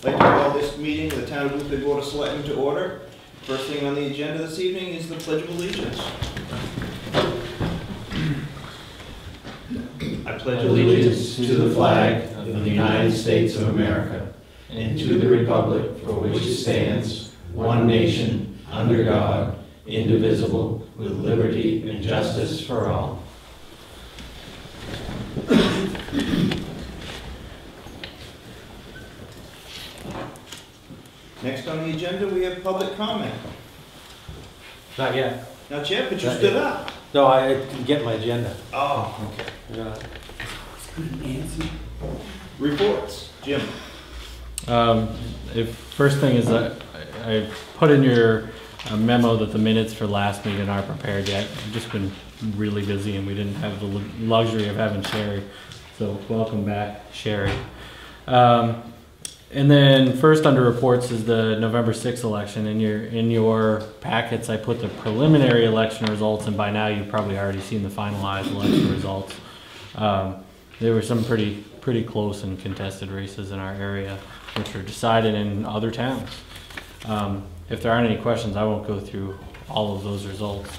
I'd like to call this meeting of the Town of Boothbay Board of Selectmen to order. First thing on the agenda this evening is the Pledge of Allegiance. I pledge allegiance to the flag of the United States of America and to the republic for which it stands, one nation, under God, indivisible, with liberty and justice for all. Next on the agenda, we have public comment. Not yet. Not yet, but you stood up. No, I didn't get my agenda. Oh, okay. Yeah. Reports. Jim. First thing is that I put in your memo that the minutes for last meeting aren't prepared yet. I've just been really busy and we didn't have the luxury of having Sherry. So welcome back, Sherry. And then first under reports is the November 6th election. In your packets, I put the preliminary election results, and by now you've probably already seen the finalized election results. There were some pretty close and contested races in our area, which were decided in other towns. If there aren't any questions, I won't go through all of those results.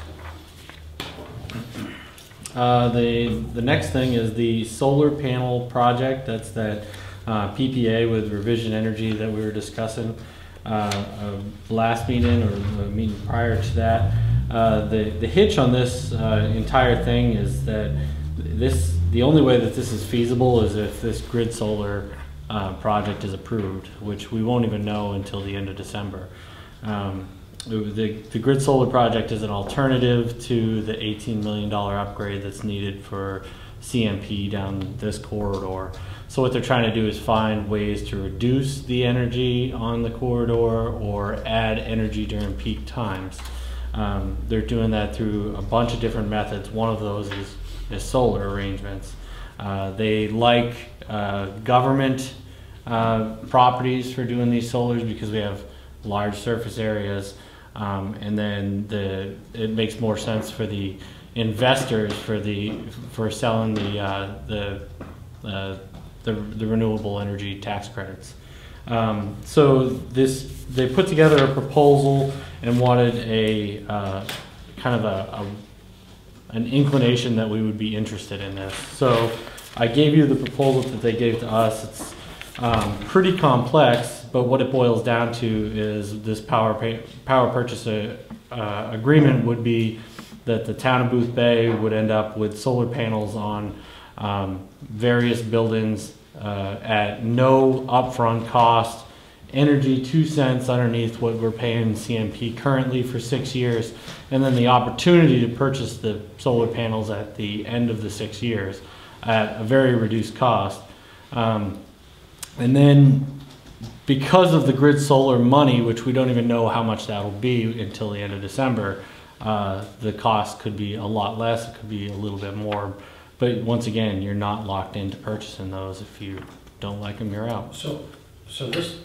The next thing is the solar panel project. That's that PPA with Revision Energy that we were discussing last meeting or the meeting prior to that. The hitch on this entire thing is that the only way that this is feasible is if this grid solar project is approved, which we won't even know until the end of December. The grid solar project is an alternative to the $18 million upgrade that's needed for CMP down this corridor. So what they're trying to do is find ways to reduce the energy on the corridor or add energy during peak times. They're doing that through a bunch of different methods. One of those is solar arrangements. They like government properties for doing these solars because we have large surface areas, and then it makes more sense for the investors for selling the renewable energy tax credits. So they put together a proposal and wanted a kind of an inclination that we would be interested in this. So I gave you the proposal that they gave to us. It's pretty complex, but what it boils down to is this power purchase agreement would be that the town of Boothbay would end up with solar panels on various buildings at no upfront cost, energy 2 cents underneath what we're paying CMP currently for 6 years, and then the opportunity to purchase the solar panels at the end of the 6 years at a very reduced cost. And then because of the grid solar money, which we don't even know how much that'll be until the end of December, the cost could be a lot less, it could be a little bit more. But once again, you're not locked into purchasing those. If you don't like them, you're out. So this,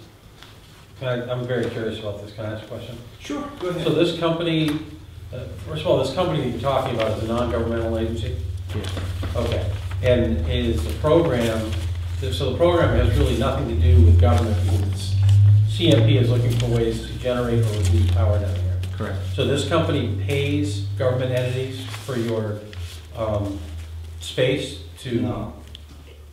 I'm very curious about this. Can I ask a question? Sure, go ahead. So this company, first of all, this company that you're talking about is a non-governmental agency? Yeah. Okay. And is the program, so the program has really nothing to do with government because CMP is looking for ways to generate or reduce power down here. Correct. So this company pays government entities for your space to... No.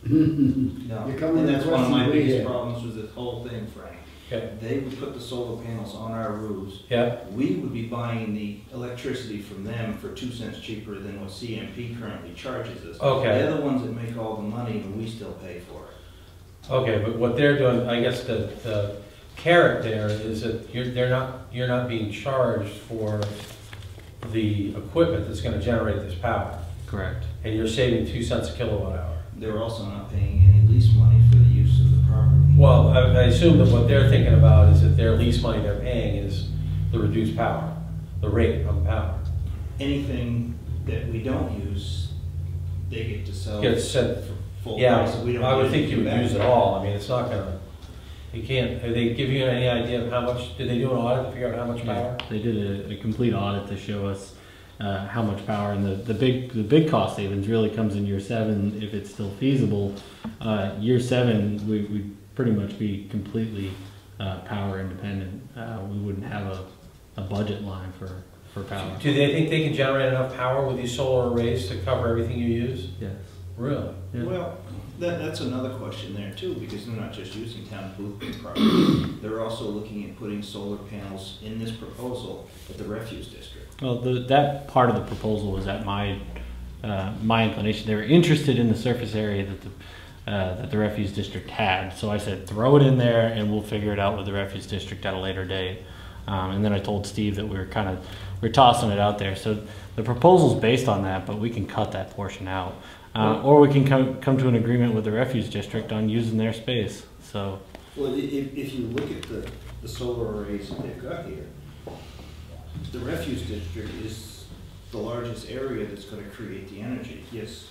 No. And that's one of my biggest problems with this whole thing, Frank. Okay. They would put the solar panels on our roofs. Yeah. We would be buying the electricity from them for 2 cents cheaper than what CMP currently charges us. Okay. They're the ones that make all the money and we still pay for it. Okay, but what they're doing, I guess the carrot there is that you're not being charged for the equipment that's going to generate this power. Correct. And you're saving 2 cents a kilowatt hour. They're also not paying any lease money for the use of the property. Well, I assume that what they're thinking about is that their lease money they're paying is the reduced power, the rate of power. Anything that we don't use, they get to sell. Gets set for full yeah, price. We don't I would think you would back. use it all. I mean, it's not gonna. You can't. Have they give you any idea of how much? Did they do an audit to figure out how much power? They did a complete audit to show us how much power, and the big cost savings really comes in year 7 if it's still feasible. Year 7, we pretty much be completely power independent. We wouldn't have a budget line for power. Do they think they can generate enough power with these solar arrays to cover everything you use? Yes. Really? Yeah. Well, that's another question there too, because they're not just using town Boothbay property. They're also looking at putting solar panels in this proposal at the refuse district. Well, that part of the proposal was at my inclination. They were interested in the surface area that the refuse district had. So I said, throw it in there and we'll figure it out with the refuse district at a later date. And then I told Steve that we're tossing it out there. So the proposal's based on that, but we can cut that portion out. Or we can come to an agreement with the refuse district on using their space. So, Well, if you look at the solar arrays that they've got here, the refuse district is the largest area that's going to create the energy. Yes,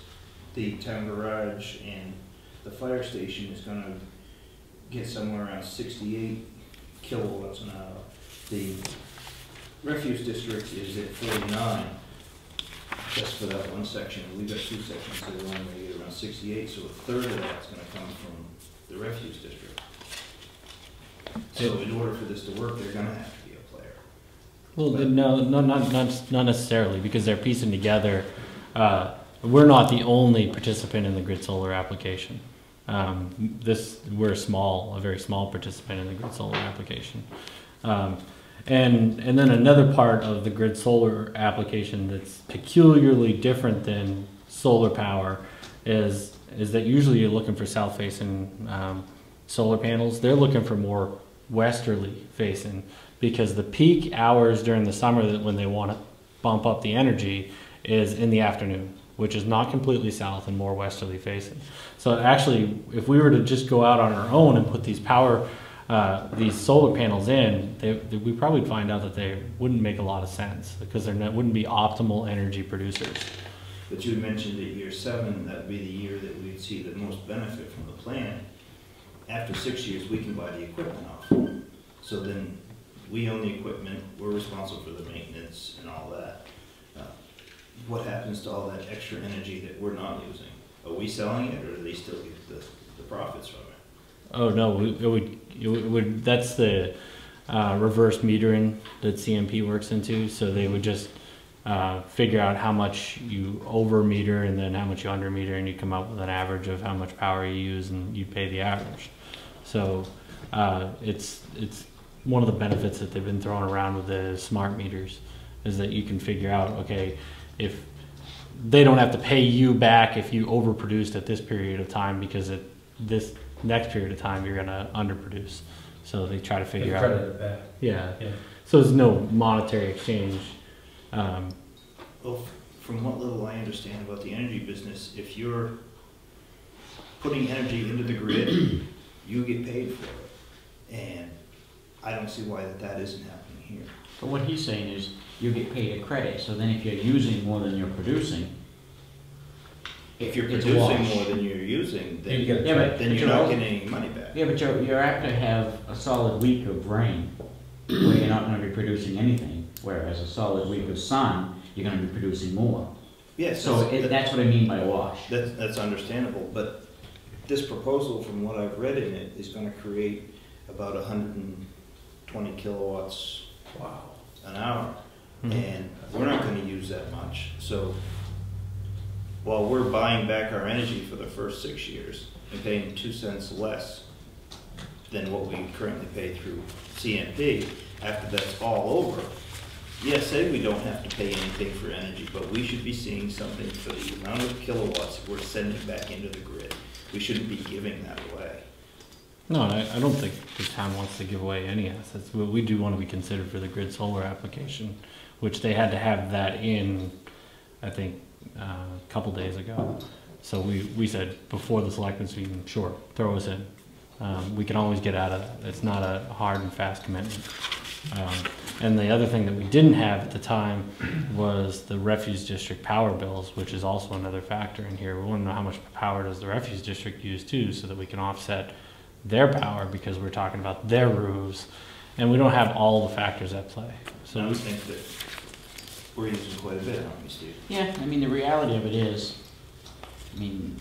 the town garage and the fire station is going to get somewhere around 68 kilowatts an hour. The refuse district is at 49, just for that one section. We've got two sections, so we're only going to get around 68, so a third of that's going to come from the refuse district. So in order for this to work, they're going to have to be a player. well, no, not necessarily, because they're piecing together. We're not the only participant in the grid solar application. We're a very small participant in the grid solar application. And then another part of the grid solar application that's peculiarly different than solar power is that usually you're looking for south facing solar panels. They're looking for more westerly facing, because the peak hours during the summer when they want to bump up the energy is in the afternoon, which is not completely south and more westerly facing. So actually, if we were to just go out on our own and put these solar panels in, we probably would find out that they wouldn't make a lot of sense, because they wouldn't be optimal energy producers. But you mentioned that year 7, that would be the year that we'd see the most benefit from the plan. After 6 years, we can buy the equipment off. So then we own the equipment, we're responsible for the maintenance and all that. What happens to all that extra energy that we're not using? Are we selling it, or do they still get the profits from it? Oh no, it would. That's the reverse metering that CMP works into. So they would just figure out how much you over meter and then how much you under meter, and you come up with an average of how much power you use, and you pay the average. So it's one of the benefits that they've been throwing around with the smart meters, is that you can figure out, okay, if they don't have to pay you back if you overproduced at this period of time, because at this next period of time you're going to underproduce. So they try to figure out. Credit it back. Yeah. So there's no monetary exchange. Well, from what little I understand about the energy business, if you're putting energy into the grid, you get paid for it. And I don't see why that isn't happening here. But what he's saying is you get paid a credit, so then if you're using more than you're producing, If you're it's producing wash. more than you're using, then, You get Yeah, but you're not getting any money back. Yeah, but you're apt to have a solid week of rain where you're not going to be producing anything, whereas a solid week of sun, you're going to be producing more. Yes, So that's what I mean by wash. that's understandable, but this proposal, from what I've read in it, is going to create about 120 kilowatts Wow. an hour, and we're not going to use that much. So while we're buying back our energy for the first 6 years and paying 2 cents less than what we currently pay through CMP, after that's all over, yes, say we don't have to pay anything for energy, but we should be seeing something for the amount of kilowatts we're sending back into the grid. We shouldn't be giving that away. No, I don't think the town wants to give away any assets. We do want to be considered for the grid solar application, which they had to have that in, I think, a couple days ago. So we said before the selectmen's meeting, sure, throw us in. We can always get out of that. It's not a hard and fast commitment. And the other thing that we didn't have at the time was the refuse district power bills, which is also another factor in here. We want to know how much power does the refuse district use too, so that we can offset their power, because we're talking about their roofs, and we don't have all the factors at play. So I would think that we're using quite a bit, aren't we, Steve? Yeah, I mean, the reality of it is, I mean,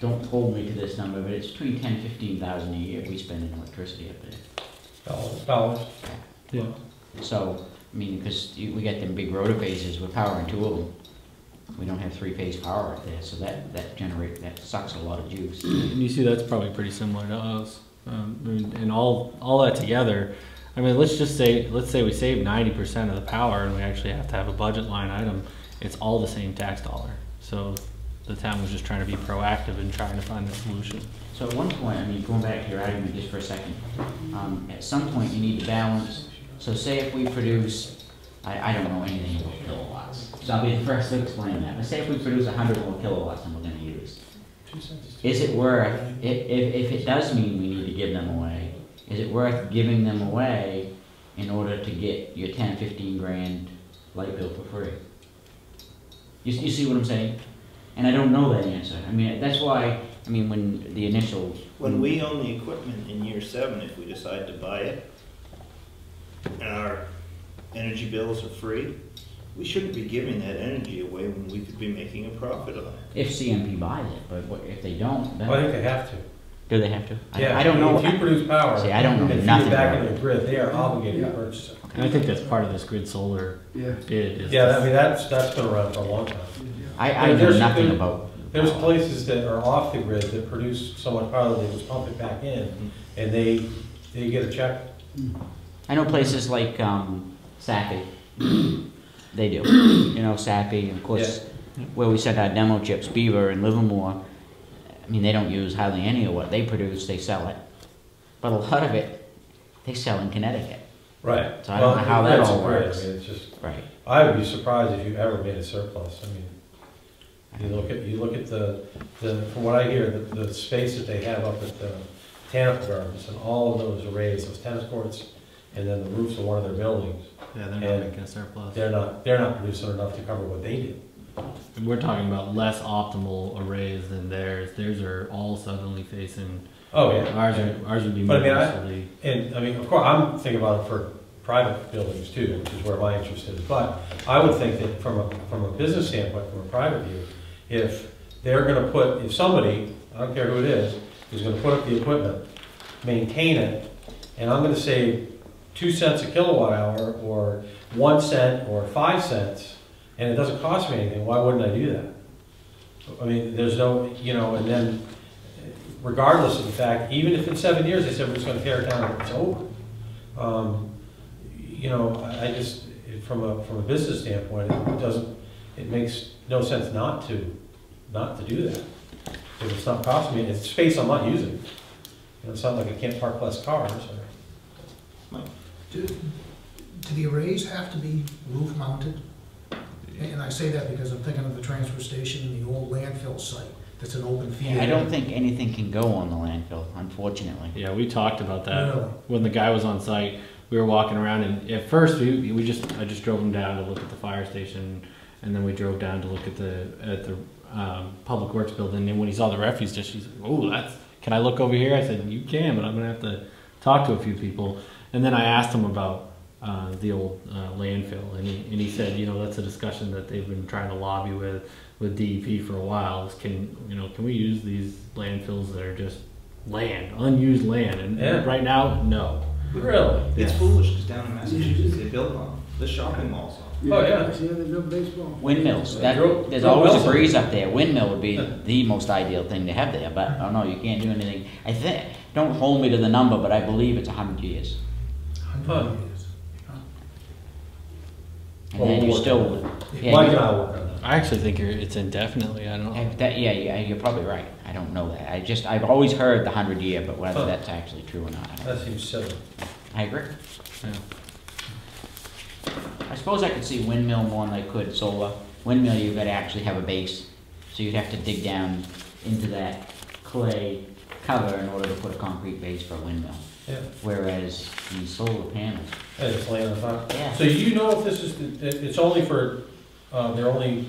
don't hold me to this number, but it's between 10, 15,000 a year we spend in electricity up there. Dollars. Yeah. So, I mean, because we get them big rotophases, we're powering 2 of them. We don't have 3-phase power up there, so that sucks a lot of juice. And you see that's probably pretty similar to us. And all that together, I mean, let's say we save 90% of the power and we actually have to have a budget line item, it's all the same tax dollar. So the town was just trying to be proactive in trying to find the solution. So at one point, I mean, going back to your argument just for a second, at some point you need to balance. So say if we produce, I don't know anything about kilowatts, so I'll be the first to explain that. But say if we produce 100 more kilowatts than we're going to use, is it worth, if it does mean we need to give them away, is it worth giving them away in order to get your 10, 15 grand light bill for free? You see what I'm saying? And I don't know that answer. I mean, that's why, I mean, when the initial... When we own the equipment in year 7, if we decide to buy it, and our energy bills are free, we shouldn't be giving that energy away when we could be making a profit on it. If CMP buys it, but if they don't, then... Well, I think they have to. Do they have to? Yeah, I don't know. If you produce power, See, I don't know and feed nothing it back about into the grid, they are obligated to purchase it. And I think that's part of this grid solar bid. Is Yeah, I mean, that's been around for a long time. I know There's- nothing there- about... There's places that are off the grid that produce so much power that they just pump it back in, and they get a check. I know places like Sappy. They do. You know, Sappy, and of course, where we send our demo chips, Beaver and Livermore, I mean, they don't use hardly any of what they produce, they sell it. But a lot of it, they sell in Connecticut. Right. So I don't know how that that's all great. works. I mean, it's just, Right. I would be surprised if you ever made a surplus. I mean, you look at the from what I hear, the space that they have up at the Botanical Gardens and all of those arrays, those tennis courts, and then the roofs of one of their buildings. Yeah, they're not making a surplus. They're not producing enough to cover what they do. And we're talking about less optimal arrays than theirs. Theirs are all southerly facing. Oh yeah. Ours would be But more I mean, and I mean, of course, I'm thinking about it for private buildings too, which is where my interest is. But I would think that from a business standpoint, from a private view, if they're going to put, if somebody, I don't care who it is going to put up the equipment, maintain it, and I'm going to save 2 cents a kilowatt hour, or 1 cent, or 5 cents, and it doesn't cost me anything, why wouldn't I do that? I mean, there's no, you know, and then regardless of the fact, even if in 7 years they said we're just going to tear it down and it's over, you know, I just, from a business standpoint, it makes no sense not to do that. If it's not costing me, it's space I'm not using. You know, it's not like I can't park less cars. Do the arrays have to be roof mounted? And I say that because I'm thinking of the transfer station and the old landfill site that's an open field. I don't think anything can go on the landfill, unfortunately. Yeah, we talked about that Really? when the guy was on site. We were walking around, and at first I just drove him down to look at the fire station, and then we drove down to look at the public works building. And when he saw the refuse dish, he's like, "Oh, can I look over here?" I said, "You can, but I'm gonna have to talk to a few people." And then I asked him about the old landfill, and he said, you know, that's a discussion that they've been trying to lobby with DEP for a while. Can we use these landfills that are just land, unused land? And right now, no. Really? It's Yeah. foolish, because down in Massachusetts, they build on the shopping malls on. Oh, yeah. Windmills, there's Drill always wells. a breeze up there. Windmill would be the most ideal thing to have there, but oh no, you can't do anything. Don't hold me to the number, but I believe it's 100 years. 100 years. And then you still, Mike and I will work on that. I actually think it's indefinitely. I don't know. yeah, you're probably right. I don't know that. I've always heard the 100-year, but whether Huh. that's actually true or not, I don't know. That seems silly. I agree. Yeah. I suppose I could see windmill more than I could solar. Windmill, you've got to actually have a base, so you'd have to dig down into that clay cover in order to put a concrete base for a windmill. Yeah. Whereas the solar panels, And it's laying on top. yeah. So you know if this is, it's only for, they're only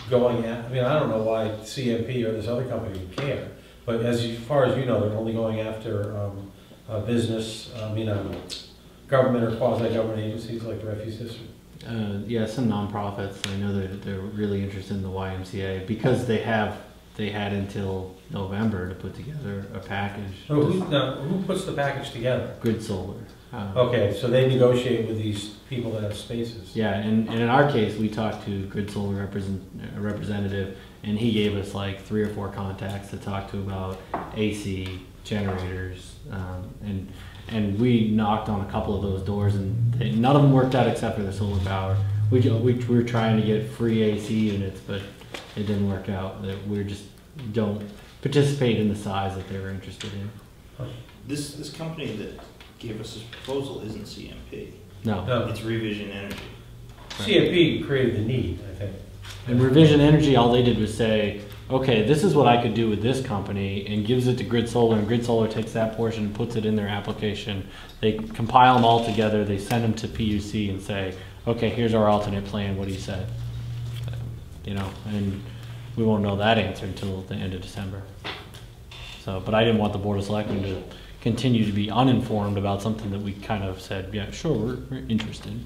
going at, I mean, I don't know why CMP or this other company would care, but as far as you know, they're only going after business, government or quasi-government agencies like the Refuse District. Yeah, some nonprofits. I know they're really interested in the YMCA because they have they had until November to put together a package. So who puts the package together? Grid Solar. Okay, so they negotiate with these people that have spaces. Yeah, and in our case, we talked to Grid Solar representative, and he gave us like 3 or 4 contacts to talk to about AC generators, and we knocked on a couple of those doors, and none of them worked out except for the solar power. We were trying to get free AC units, but it didn't work out. That we just don't participate in the size that they were interested in. This company that gave us this proposal isn't CMP. No, It's Revision Energy. CMP created the need, I think. And Revision Energy, all they did was say, okay, this is what I could do with this company, and gives it to Grid Solar, and Grid Solar takes that portion and puts it in their application. They compile them all together, they send them to PUC and say, okay, here's our alternate plan, what he said. You know, and we won't know that answer until the end of December. So, but I didn't want the Board of Selectmen to continue to be uninformed about something that we kind of said, yeah, sure, we're interested.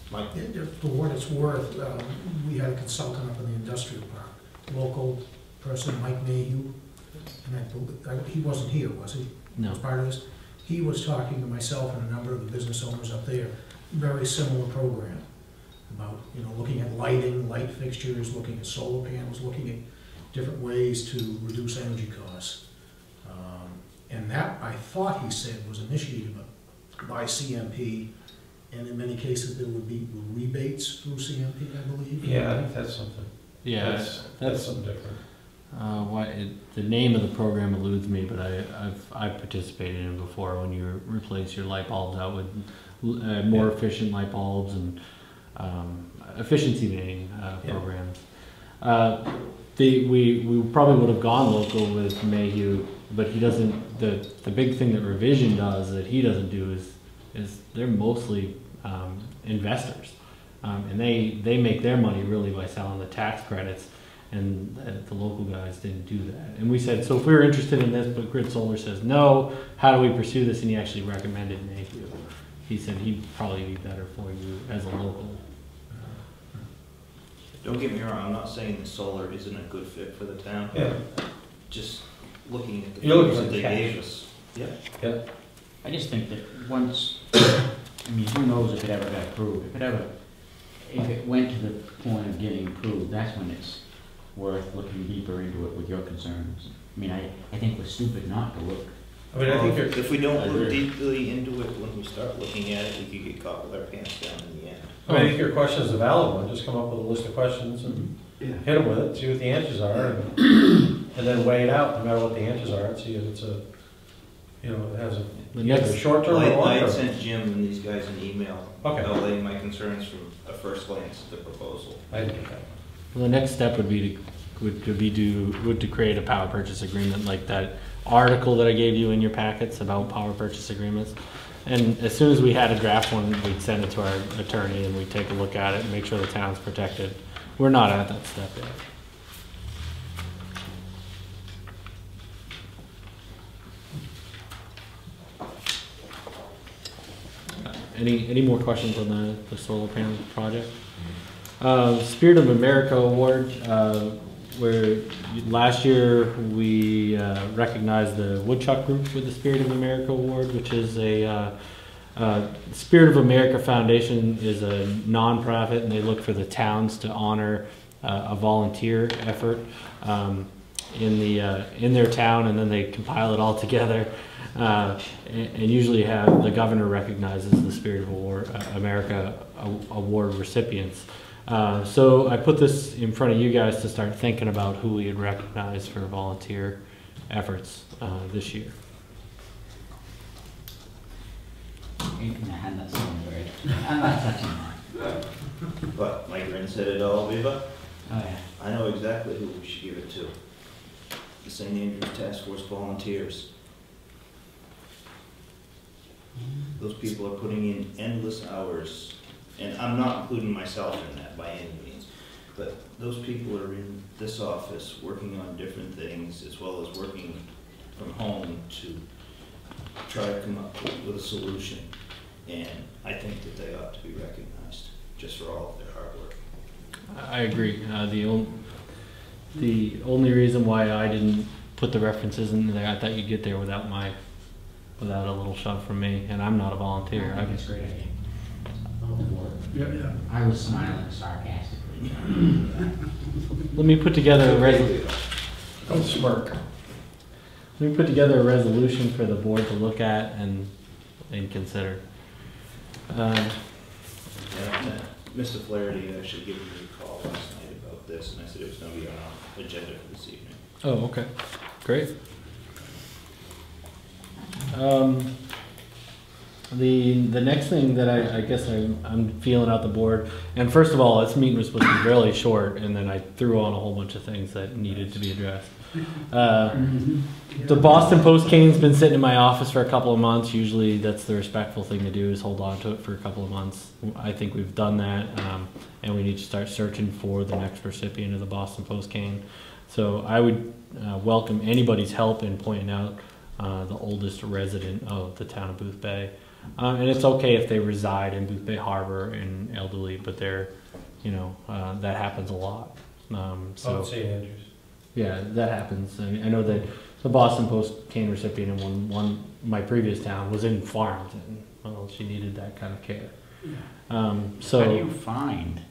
Mike? For what it's worth, we had a consultant up in the industrial park, local person, Mike Mayhew, and he wasn't here, was he? No. As part of this? He was talking to myself and a number of the business owners up there, very similar program, about, you know, looking at lighting, light fixtures, looking at solar panels, looking at different ways to reduce energy costs. And that, I thought he said, was initiated by CMP, and in many cases there would be rebates through CMP, I believe. Yeah, I think that's something. Yeah, That's something different. The name of the program eludes me, but I've participated in it before, when you replace your light bulbs out with more efficient light bulbs and efficiency rating programs. We probably would have gone local with Mayhew, but he doesn't. The big thing that Revision does that he doesn't do is they're mostly investors, and they make their money really by selling the tax credits. And the local guys didn't do that. And we said, so if we were interested in this, but Grid Solar says no, how do we pursue this? And he actually recommended Mayhew. He said he'd probably be better for you as a local. Don't get me wrong, I'm not saying that solar isn't a good fit for the town. Yeah. Just looking at the You're looking things at that the they cash. gave us. Yeah. Yeah. I just think that once, I mean, who knows if it ever got approved? If it went to the point of getting approved, that's when it's worth looking deeper into it with your concerns. I mean, I think we're stupid not to look. I mean, I think you're, If we don't I look agree. deeply into it, when we start looking at it, we could get caught with our pants down in the end. I think your question is a valid one. Just come up with a list of questions and hit them with it, see what the answers are, and then weigh it out, no matter what the answers are, and see if it's a, you know, it has a short term or I long had term. sent Jim and these guys an email Okay. outlaying my concerns from a first glance at the proposal. I didn't get that. Well, the next step would be to create a power purchase agreement, like that article that I gave you in your packets about power purchase agreements. And as soon as we had a draft one, we'd send it to our attorney and we'd take a look at it and make sure the town's protected. We're not at that step yet. Any more questions on the solar panel project? Spirit of America Award, where last year we recognized the Woodchuck Group with the Spirit of America Award, which is a Spirit of America Foundation is a nonprofit, and they look for the towns to honor a volunteer effort in their town, and then they compile it all together. And usually have the governor recognizes the Spirit of America Award recipients. So I put this in front of you guys to start thinking about who we had recognized for volunteer efforts this year. I'm not saying a word. I'm not touching that. But my grin said it all, Viva. Oh, yeah. I know exactly who we should give it to. The St. Andrews Task Force volunteers. Those people are putting in endless hours, and I'm not including myself in that by any means, but those people are in this office working on different things as well as working from home to try to come up with a solution. And I think that they ought to be recognized just for all of their hard work. I agree. The only reason why I didn't put the references in there, I thought you'd get there without a little shove from me, and I'm not a volunteer. I think it's a great idea. Yeah. I was smiling sarcastically. Let me put together a Don't smirk. Let me put together a resolution for the board to look at and consider. Mr. Flaherty actually gave me a call last night about this, and I said it was going to be on our agenda for this evening. Oh, okay, great. The next thing that I guess I'm feeling out the board, and first of all, this meeting was supposed to be really short, and then I threw on a whole bunch of things that needed to be addressed. The Boston Post cane's been sitting in my office for a couple of months. Usually that's the respectful thing to do, is hold on to it for a couple of months. I think we've done that, and we need to start searching for the next recipient of the Boston Post cane. So I would welcome anybody's help in pointing out the oldest resident of the town of Boothbay. And it's okay if they reside in Boothbay Harbor and elderly, but they're, that happens a lot. So St. Andrews. yeah, that happens. I know that the Boston Post cane recipient in my previous town was in Farmington. Well, she needed that kind of care. So How do you find?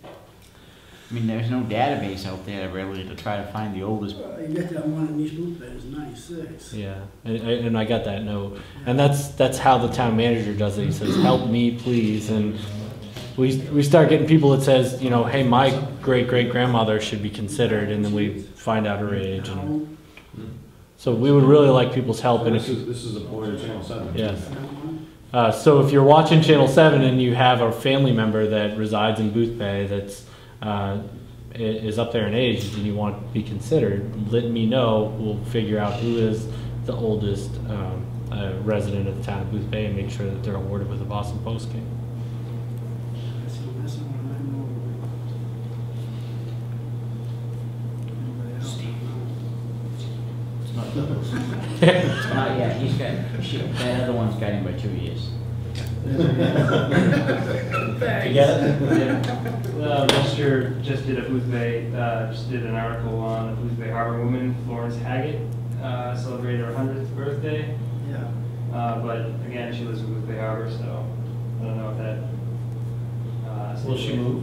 I mean, there's no database out there really to try to find the oldest. You get that one in East Boothbay, it's 96. yeah, and I got that note, and that's how the town manager does it. He says, "Help me, please," and we start getting people that says, "Hey, my great grandmother should be considered," and then we find out her age, and so we would really like people's help. And this is a board of Channel 7. Yes. So if you're watching Channel 7 and you have a family member that resides in Boothbay that's is up there in age and you want to be considered, let me know. We'll figure out who is the oldest resident of the town of Boothbay and make sure that they're awarded with a Boston Post cane. That's the one I know. Anybody else? Yeah, that other one's got him by 2 years. You get it? Lester just did a Boothbay, just did an article on a Boothbay Harbor woman, Florence Haggett, celebrated her 100th birthday. Yeah. But again, she lives in Boothbay Harbor, so I don't know if that. Will she move?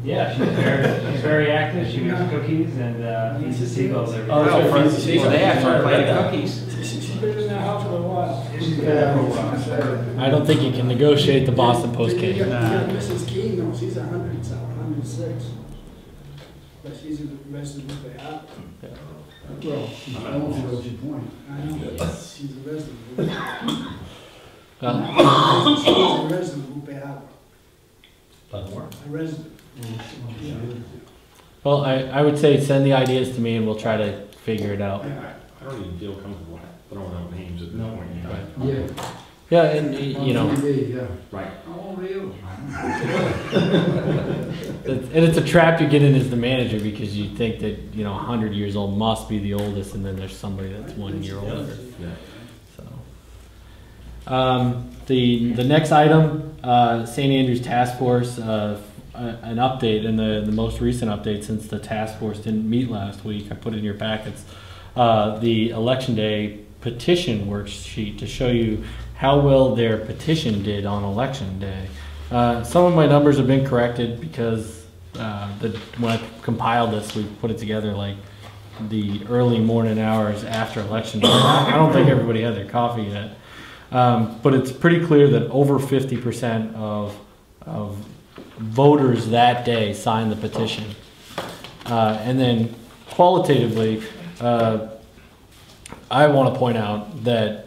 Yeah, she's very active. She makes cookies and feeds the seagulls every day. Oh, that's right. Well, they actually play the cookies. She's been in that house for a while. She's been there for a while. I don't think you can negotiate the Boston Post You cane. got Mrs. Keene, though, she's 100, so 106. But she's a resident of the app. Well, I don't see what your point. I know, she's a resident of the app. Well, She's a resident of the app. More. A resident. Yeah. well, I would say send the ideas to me and we'll try to figure it out. I don't even feel comfortable throwing out names at this point in time. Yeah. Yeah, and Yeah. Right. How old are you? and it's a trap you get in as the manager because you think that 100 years old must be the oldest, and then there's somebody that's 1 year older. Yeah. So, the next item, St. Andrews Task Force, an update, and the most recent update since the task force didn't meet last week. I put it in your packets. The Election Day petition worksheet to show you how well their petition did on Election Day. Some of my numbers have been corrected because when I compiled this, we put it together like the early morning hours after Election Day. I don't think everybody had their coffee yet. But it's pretty clear that over 50% of voters that day signed the petition. And then qualitatively, I want to point out that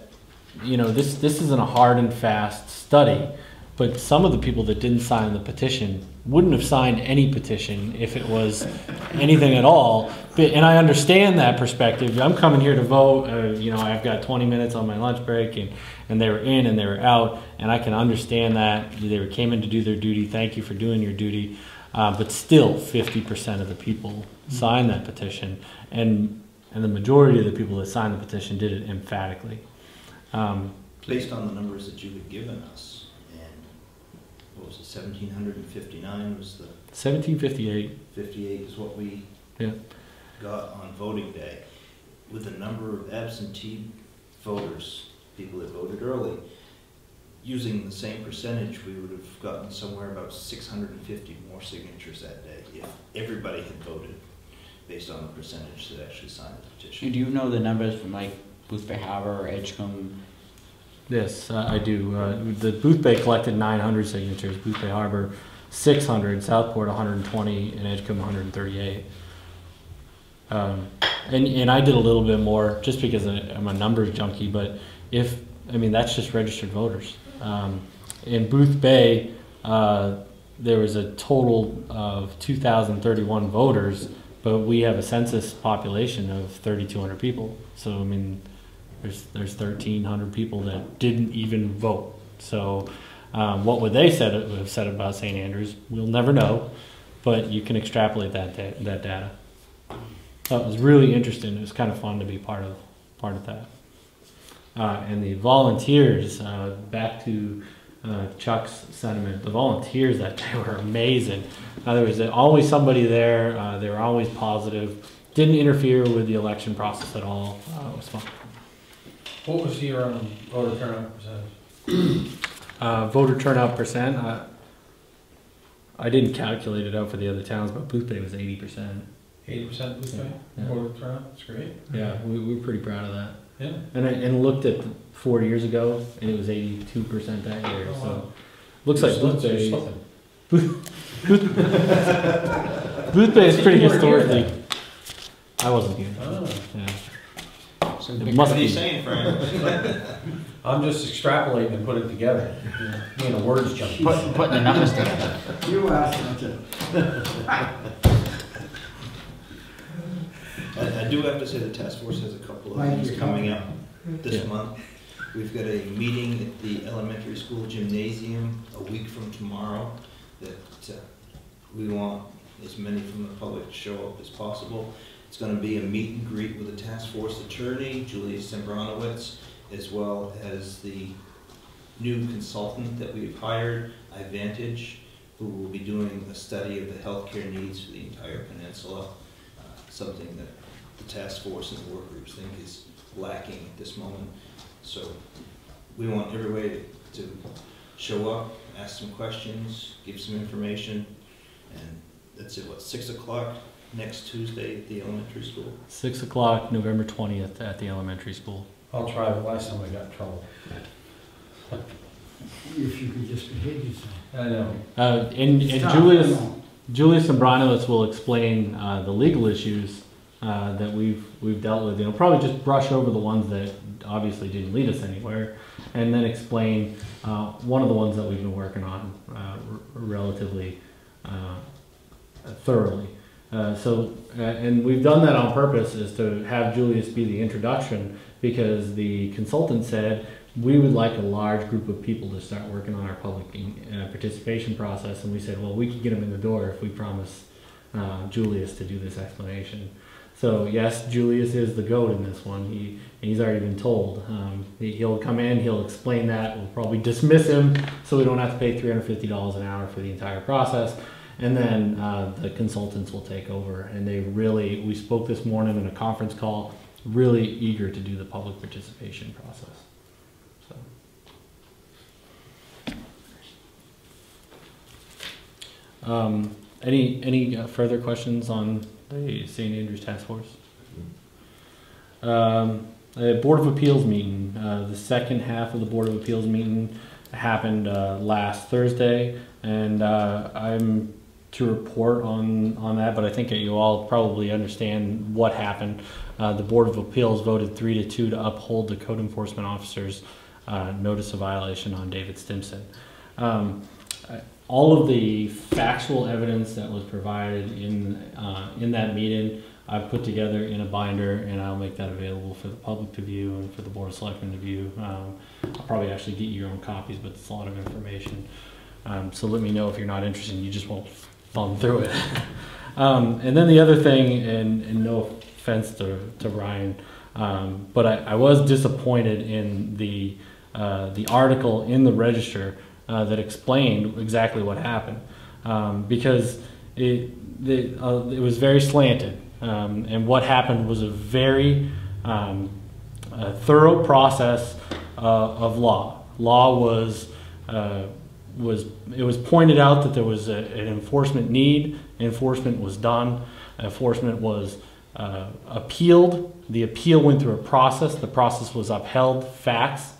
this isn't a hard and fast study, but some of the people that didn't sign the petition wouldn't have signed any petition if it was anything at all. And I understand that perspective. I'm coming here to vote. I've got 20 minutes on my lunch break, and they were in and they were out, and I can understand that. They came in to do their duty. Thank you for doing your duty. But still, 50% of the people signed that petition, and the majority of the people that signed the petition did it emphatically. Based on the numbers that you had given us, and what was it, 1,759 was the... 1758. 58 is what we Yeah. got on voting day, with the number of absentee voters, people that voted early, using the same percentage, we would have gotten somewhere about 650 more signatures that day if everybody had voted based on the percentage that actually signed the petition. Do you know the numbers from like Boothbay Harbor or Edgecombe? Yes, I do. The Boothbay collected 900 signatures, Boothbay Harbor 600, Southport 120, and Edgecombe 138. And I did a little bit more just because I'm a numbers junkie, but that's just registered voters. In Boothbay, there was a total of 2,031 voters, but we have a census population of 3,200 people. So, I mean, there's 1,300 people that didn't even vote. So, what would they have said about St. Andrews? We'll never know, but you can extrapolate that data. So it was really interesting. It was kind of fun to be part of that. And the volunteers, back to Chuck's sentiment, the volunteers that day were amazing. There was always somebody there. They were always positive. Didn't interfere with the election process at all. It was fun. What was your voter turnout percentage? Voter turnout percent, I didn't calculate it out for the other towns, but Boothbay was 80%. 80% Boothbay? Yeah. Voter turnout? That's great. Yeah, we were pretty proud of that. Yeah. And I looked at 4 years ago, and it was 82% that year. Oh, wow. So looks like Boothbay. Something. Boothbay is pretty historically. I wasn't here. Oh. Yeah. So It must what are be. you saying, Frank? I'm just extrapolating and putting it together. Being a words junkie. Putting the numbers together. You asked me to. I do have to say the task force has a couple of Mike, things you're coming up this Yeah. month. We've got a meeting at the elementary school gymnasium a week from tomorrow that we want as many from the public to show up as possible. It's going to be a meet and greet with the task force attorney, Julia Sembranowitz, as well as the new consultant that we've hired, Ivantage, who will be doing a study of the healthcare needs for the entire peninsula, something that the task force and the work groups think is lacking at this moment. So we want everybody to show up, ask some questions, give some information, and that's it, 6 o'clock next Tuesday at the elementary school? 6 o'clock, November 20th at the elementary school. I'll try, but last time I got in trouble. If you could just behave yourself. I know. And Julius Sembranowitz will explain the legal issues that we've dealt with. Probably just brush over the ones that obviously didn't lead us anywhere, and then explain one of the ones that we've been working on relatively thoroughly. And we've done that on purpose, is to have Julius be the introduction, because the consultant said we would like a large group of people to start working on our public participation process, and we said, well, we could get them in the door if we promise Julius to do this explanation. So yes, Julius is the GOAT in this one. He's already been told. He'll come in, he'll explain that. We'll probably dismiss him so we don't have to pay $350 an hour for the entire process. And then the consultants will take over. And we spoke this morning in a conference call, really eager to do the public participation process. So. Any further questions on the St. Andrews Task Force? The Board of Appeals meeting, the second half of the Board of Appeals meeting happened last Thursday, and I'm to report on that, but I think that you all probably understand what happened. The Board of Appeals voted 3-2 to uphold the code enforcement officer's notice of violation on David Stimson. All of the factual evidence that was provided in that meeting, I've put together in a binder, and I'll make that available for the public to view and for the Board of Selectmen to view. I'll probably actually get you your own copies, but it's a lot of information. So let me know if you're not interested and you just won't thumb through it. And then the other thing, and no offense to Ryan, but I was disappointed in the article in the Register that explained exactly what happened, because it was very slanted. And what happened was a very thorough process of law. Law was pointed out that there was an enforcement need. Enforcement was done. Enforcement was appealed. The appeal went through a process. The process was upheld. Facts,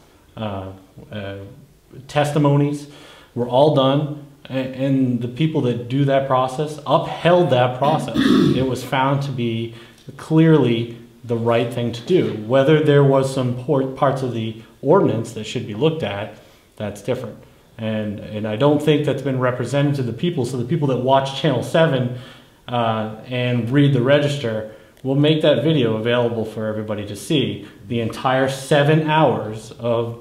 testimonies were all done, and the people that do that process upheld that process. It was found to be clearly the right thing to do. Whether there was some parts of the ordinance that should be looked at, that's different. And I don't think that's been represented to the people. So the people that watch Channel 7 and read the Register will make that video available for everybody to see. The entire 7 hours of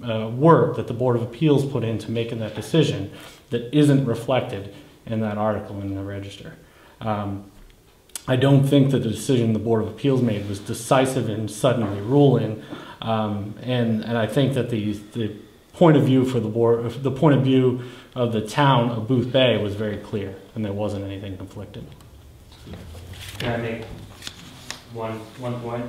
work that the Board of Appeals put into making that decision that isn't reflected in that article in the Register. I don't think that the decision the Board of Appeals made was decisive in suddenly ruling, and I think that the point of view for the board, the point of view of the town of Boothbay was very clear, and there wasn't anything conflicted. Can I make one point?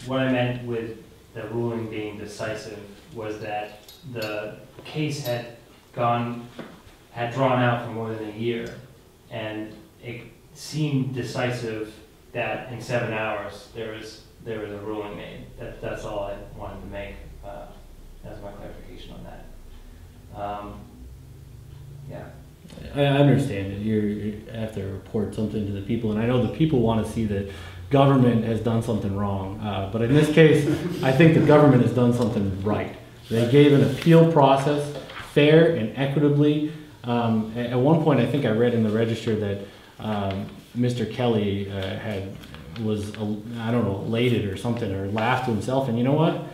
What I meant with the ruling being decisive was that the case had drawn out for more than a year, and it seemed decisive that in 7 hours there was a ruling made. That's all I wanted to make as my clarification on that. Yeah. I understand that you have to report something to the people, and I know the people want to see that government has done something wrong. But in this case, I think the government has done something right. They gave an appeal process fair and equitably. At one point, I think I read in the Register that Mr. Kelly was I don't know, elated or something, or laughed to himself. And you know what?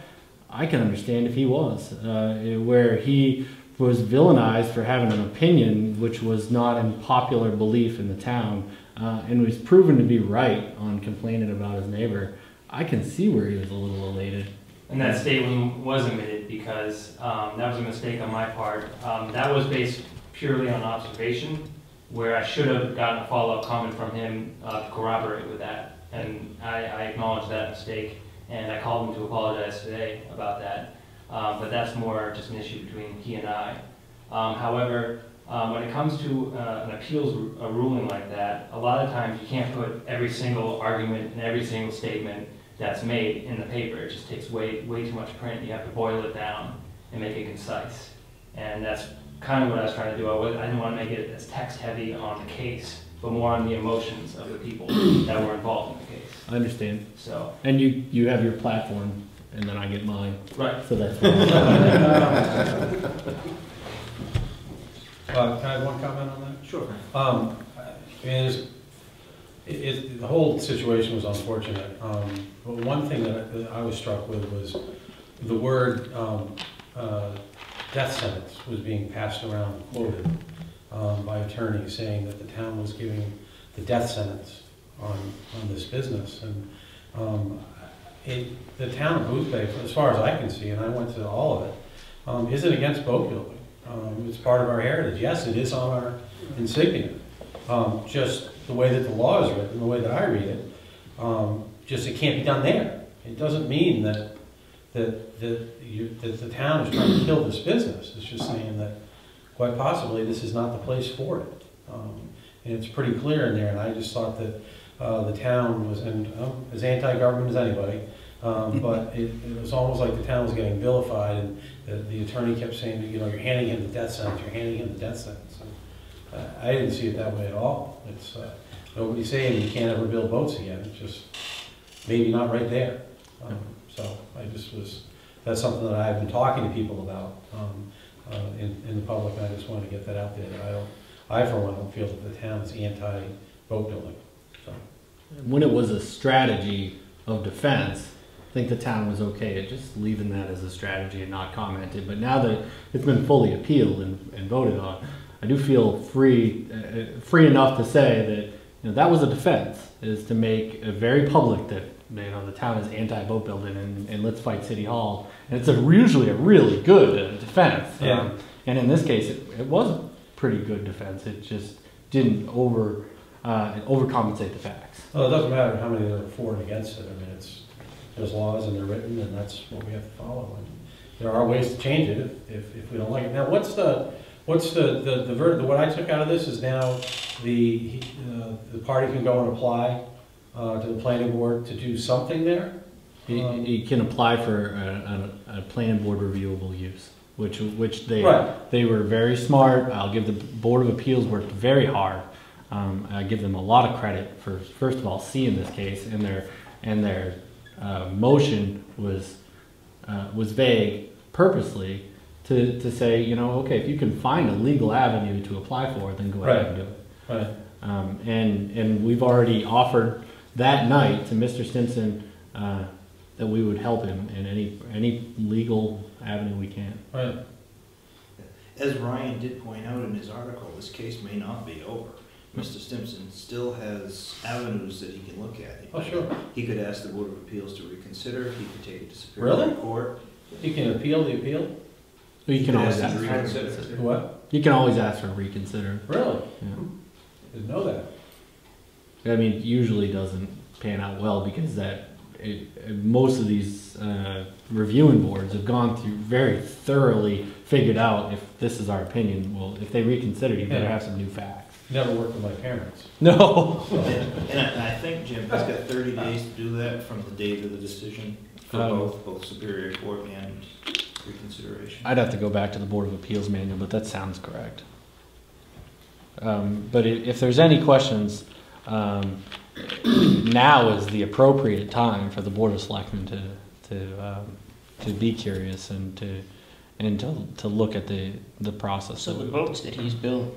I can understand if he was, where he was villainized for having an opinion which was not in popular belief in the town, and was proven to be right on complaining about his neighbor. I can see where he was a little elated. And that statement was omitted because that was a mistake on my part. That was based purely on observation, where I should have gotten a follow-up comment from him to corroborate with that. And I acknowledge that mistake, and I called him to apologize today about that. But that's more just an issue between he and I. However, when it comes to an appeals ruling like that, a lot of times you can't put every single argument and every single statement that's made in the paper. It just takes way too much print. You have to boil it down and make it concise. And that's kind of what I was trying to do. I didn't want to make it as text heavy on the case, but more on the emotions of the people that were involved in the case. I understand. So. And you have your platform, and then I get mine. Right. So that's Can I have one comment on that? Sure. I mean, the whole situation was unfortunate. But one thing that I was struck with was the word death sentence was being passed around and quoted by attorneys saying that the town was giving the death sentence on this business. And the town of Boothbay, as far as I can see, and I went to all of it, isn't against boat building. It's part of our heritage. Yes, it is on our insignia. Just the way that the law is written, the way that I read it, just it can't be done there. It doesn't mean that the town is trying to kill this business. It's just saying that quite possibly this is not the place for it. And it's pretty clear in there. And I just thought that the town was, and as anti-government as anybody, but it was almost like the town was getting vilified, and the attorney kept saying, you know, you're handing him the death sentence, you're handing him the death sentence. And I didn't see it that way at all. It's nobody's saying you can't ever build boats again. It's just maybe not right there. So I just that's something that I've been talking to people about in the public, and I just wanted to get that out there. That I for one don't feel that the town is anti-boat building. So. When it was a strategy of defense, I think the town was okay at just leaving that as a strategy and not commenting. But now that it's been fully appealed and voted on, I do feel free enough to say that that was a defense, is to make it very public that the town is anti-boat building and let's fight City Hall. And it's usually a really good defense. Yeah. And in this case, it was a pretty good defense. It just didn't and overcompensate the facts. Well, it doesn't matter how many there are for and against it. I mean, there's laws and they're written, and that's what we have to follow. And there are ways to change it if we don't like it. Now, what I took out of this is now the party can go and apply to the planning board to do something there. You can apply for a planning board reviewable use, which they Right. they were very smart. I'll give the Board of Appeals worked very hard. I give them a lot of credit for, first of all, seeing this case, and their motion was vague purposely to say, you know, okay, if you can find a legal avenue to apply for, then go ahead and do it. Right. And we've already offered that night to Mr. Stimson that we would help him in any legal avenue we can. Right. As Ryan did point out in his article, this case may not be over. Mr. Stimson still has avenues that he can look at. Oh, sure. He could ask the Board of Appeals to reconsider, he could take it to Really? Superior Court. You can appeal the appeal? You can always ask to for reconsider. What? You can always ask for reconsider. Really? Yeah. Didn't know that. I mean, it usually doesn't pan out well because most of these reviewing boards have gone through very thoroughly figured out if this is our opinion. Well, if they reconsider, you better have some new facts. Never worked with my parents. No. And I think, Jim, he's got 30 days to do that from the date of the decision for both Superior Court and reconsideration. I'd have to go back to the Board of Appeals manual, but that sounds correct. But if there's any questions, now is the appropriate time for the Board of Selectmen to be curious and to look at the process. So the boats that he's built,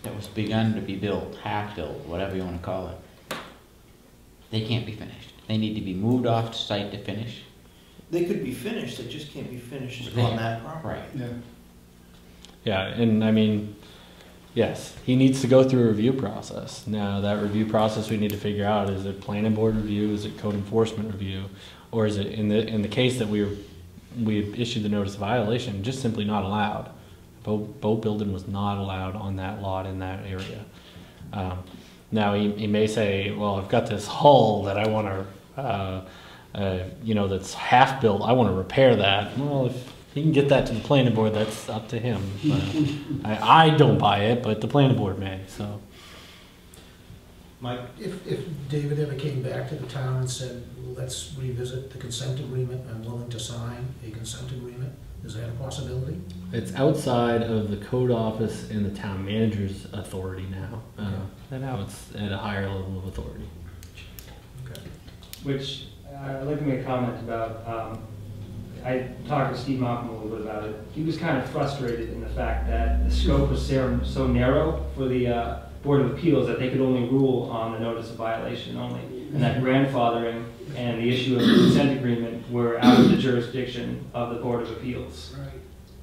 that was begun to be built, half built, whatever you want to call it, they can't be finished. They need to be moved off site to finish. They could be finished, they just can't be finished There. on that property. Right. Yeah. Yeah, and I mean, yes, he needs to go through a review process. Now, that review process we need to figure out, is it planning board review, is it code enforcement review, or is it, in the case that we issued the notice of violation, just simply not allowed. Boat building was not allowed on that lot in that area. Now, he may say, well, I've got this hull that I want to, that's half built, I want to repair that. Well, if he can get that to the planning board, that's up to him. I don't buy it, but the planning board may, so. Mike? If David ever came back to the town and said, let's revisit the consent agreement, I'm willing to sign a consent agreement, is that a possibility? It's outside of the code office and the town manager's authority now. And now it's at a higher level of authority. Okay. Which I'd like to make a comment about. I talked to Steve Malcolm a little bit about it. He was kind of frustrated in the fact that the scope was so narrow for the Board of Appeals that they could only rule on the notice of violation only, and that grandfathering and the issue of the consent agreement were out of the jurisdiction of the Board of Appeals. Right.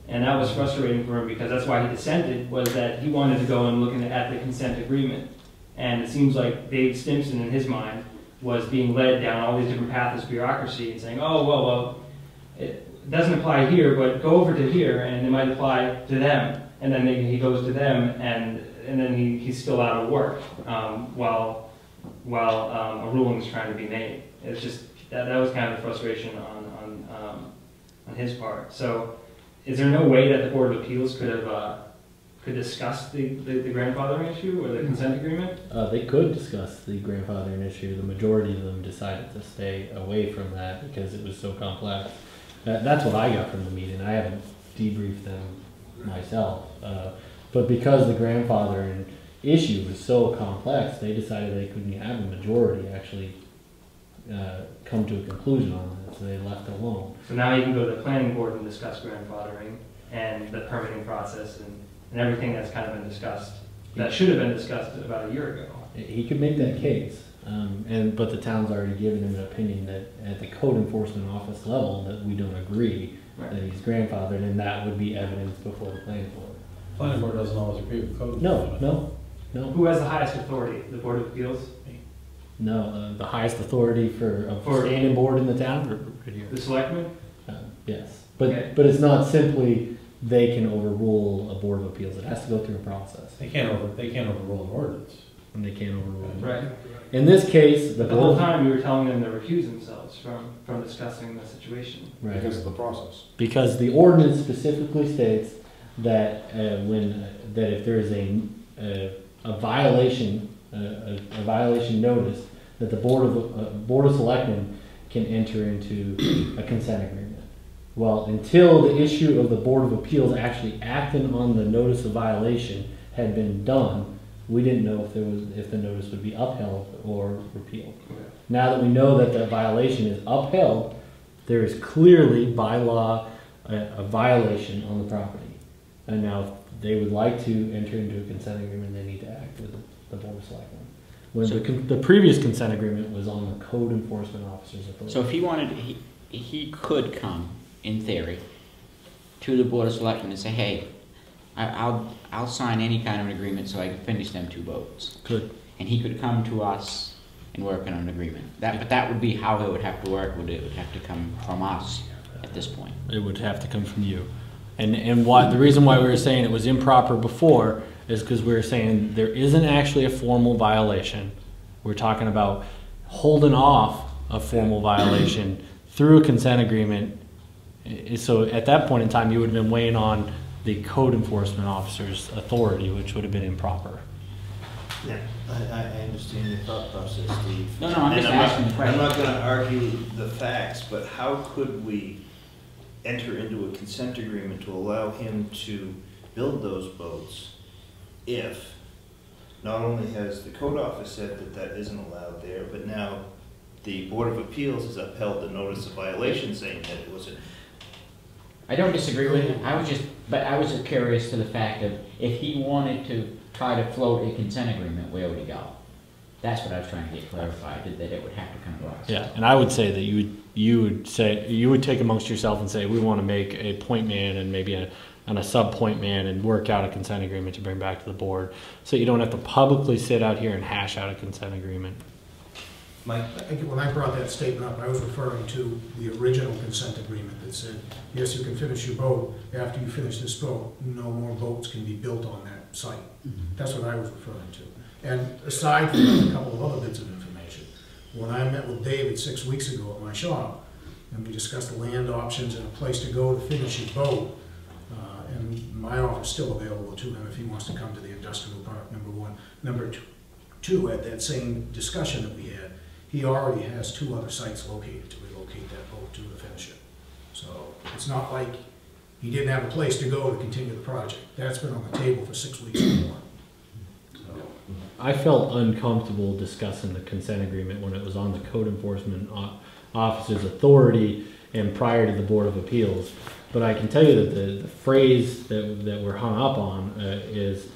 And that was frustrating for him because that's why he dissented, was that he wanted to go and look at the consent agreement. And it seems like Dave Stimson, in his mind, was being led down all these different paths of bureaucracy and saying, oh, well, it doesn't apply here, but go over to here, and it might apply to them. And then he goes to them, and then he's still out of work while a ruling is trying to be made. It's just that was kind of the frustration on his part. So, is there no way that the Board of Appeals could discuss the grandfathering issue or the consent agreement? They could discuss the grandfathering issue. The majority of them decided to stay away from that because it was so complex. That's what I got from the meeting. I haven't debriefed them myself. But because the grandfathering issue was so complex, they decided they couldn't have a majority actually come to a conclusion on it, so they left it alone. So now you can go to the planning board and discuss grandfathering and the permitting process and everything that's kind of been discussed, that should have been discussed about a year ago. He could make that case, but the town's already given him an opinion that at the code enforcement office level that we don't agree Right. that he's grandfathered, and that would be evidence before the planning board. Planning board doesn't always agree with code. No. Who has the highest authority? The Board of Appeals? No, the highest authority for a For- standing board in the town, right here. The selectmen? Yes, but Okay. but it's not simply they can overrule a board of appeals. It has to go through a process. They can't overrule an ordinance. and they can't overrule it. Right. In this case, the But the whole board, time you were telling them to recuse themselves from discussing the situation. right, Because of the process. because the ordinance specifically states that that if there is a violation, a violation notice, that the board of selectmen can enter into a consent agreement. Well, until the issue of the Board of Appeals actually acting on the notice of violation had been done, we didn't know if the notice would be upheld or repealed. Now that we know that the violation is upheld, there is clearly by law a violation on the property. And now if they would like to enter into a consent agreement, they need to act with the Board of Selectmen. When the previous consent agreement was on the code enforcement officer's authority. So if he wanted, he could come, in theory, to the Board of Selectmen and say, hey, I'll sign any kind of an agreement so I can finish them 2 boats. Good. And he could come to us and work on an agreement. But that would be how it would have to work. It would have to come from us at this point. It would have to come from you. And why the reason why we were saying it was improper before is because we were saying there isn't actually a formal violation. We're talking about holding off a formal violation through a consent agreement. So at that point in time, you would have been weighing on the code enforcement officer's authority, which would have been improper. Yeah, I understand your thought process, Steve. No, I'm And just asking the question. I'm not gonna argue the facts, but how could we enter into a consent agreement to allow him to build those boats if not only has the code office said that that isn't allowed there, but now the Board of Appeals has upheld the notice of violation saying that it wasn't. I don't disagree with you. I was just curious to the fact of if he wanted to try to float a consent agreement, where would he go? That's what I was trying to get clarified, that it would have to come to us. Yeah, and I would say that you would take amongst yourself and say we want to make a point man and maybe a sub point man and work out a consent agreement to bring back to the board, so you don't have to publicly sit out here and hash out a consent agreement. Mike? When I brought that statement up, I was referring to the original consent agreement that said, yes, you can finish your boat. After you finish this boat, no more boats can be built on that site. That's what I was referring to. And aside from a couple of other bits of information, when I met with David 6 weeks ago at my shop, and we discussed the land options and a place to go to finish his boat, and my offer is still available to him if he wants to come to the industrial park, number one. Number two, at that same discussion that we had, he already has 2 other sites located to relocate that boat to finish it. So it's not like he didn't have a place to go to continue the project. That's been on the table for 6 weeks or more. I felt uncomfortable discussing the consent agreement when it was on the code enforcement officer's authority and prior to the Board of Appeals. But I can tell you that the phrase that we're hung up on is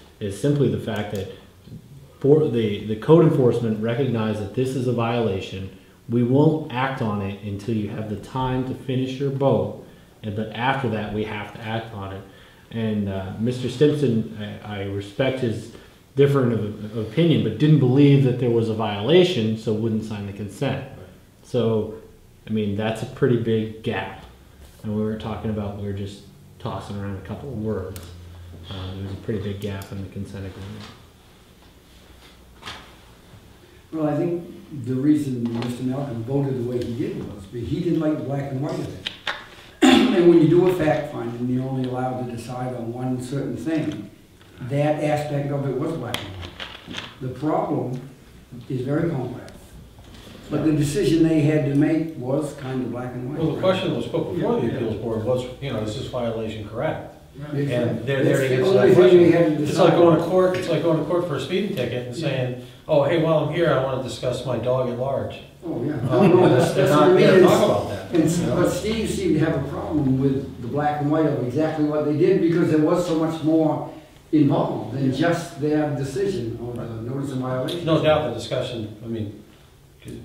simply the fact that the code enforcement recognized that this is a violation. We won't act on it until you have the time to finish your boat, but after that we have to act on it. And Mr. Stimson, I respect his different of opinion, but didn't believe that there was a violation, so wouldn't sign the consent. So, I mean, that's a pretty big gap. And we were talking about, we were just tossing around a couple of words. There's a pretty big gap in the consent agreement. Well, I think the reason Mr. Malcolm voted the way he did was because he didn't like the black and white of it. And when you do a fact finding, you're only allowed to decide on one certain thing. That aspect of it was black and white. The problem is very complex. But the decision they had to make was kind of black and white. Well, the question that was put before the appeals board was, is this violation correct? And they're there to answer that question. It's like going to court. It's like going to court for a speeding ticket and saying, "Oh, hey, while I'm here, I want to discuss my dog at large." Oh yeah. They're not there to talk about that. But Steve seemed to have a problem with the black and white of exactly what they did because there was so much more involved than just their decision on the notice of violation. No doubt the discussion. I mean, it